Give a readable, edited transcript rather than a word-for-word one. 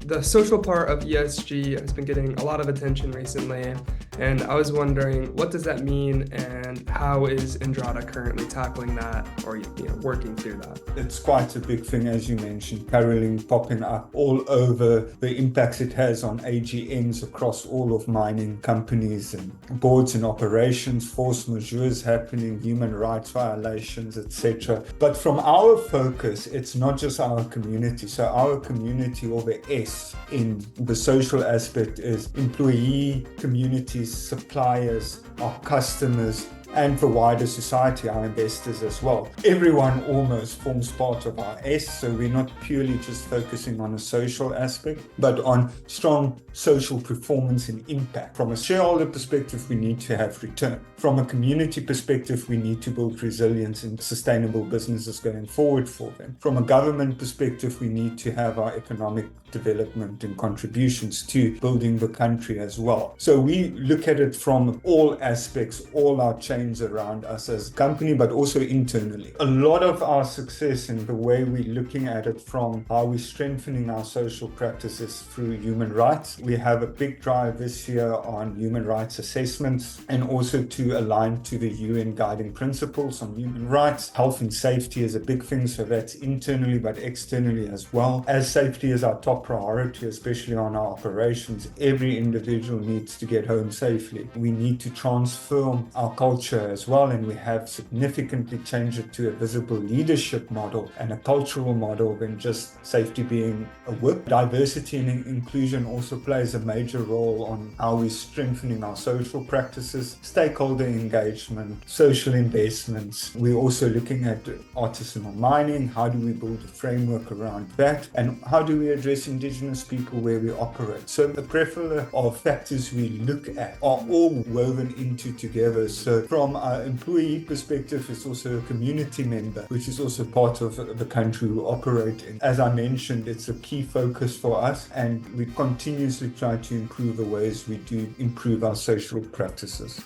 The social part of ESG has been getting a lot of attention recently, and I was wondering, what does that mean and how is Indrada currently tackling that or working through that? It's quite a big thing, as you mentioned, caroling popping up all over, the impacts it has on AGMs across all of mining companies and boards and operations, force majeures happening, human rights violations, etc. But from our focus, it's not just our community. So our community, or the S in the social aspect, is employee communities, suppliers, our customers, and the wider society, our investors as well. Everyone almost forms part of our S, so we're not purely just focusing on a social aspect, but on strong social performance and impact. From a shareholder perspective, we need to have return. From a community perspective, we need to build resilience and sustainable businesses going forward for them. From a government perspective, we need to have our economic development and contributions to building the country as well. So we look at it from all aspects, all our chains around us as a company, but also internally. A lot of our success in the way we're looking at it from how we're strengthening our social practices through human rights. We have a big drive this year on human rights assessments and also to align to the UN guiding principles on human rights. Health and safety is a big thing, so that's internally but externally as well. As safety is our top priority, especially on our operations, every individual needs to get home safely. We need to transform our culture as well, and we have significantly changed it to a visible leadership model and a cultural model than just safety being a whip. Diversity and inclusion also plays a major role on how we're strengthening our social practices, stakeholder engagement, social investments. We're also looking at artisanal mining. How do we build a framework around that? And how do we address Indigenous people where we operate? So the plethora of factors we look at are all woven into together. So from our employee perspective, it's also a community member, which is also part of the country we operate in. As I mentioned, it's a key focus for us, and we continuously try to improve the ways we do improve our social practices.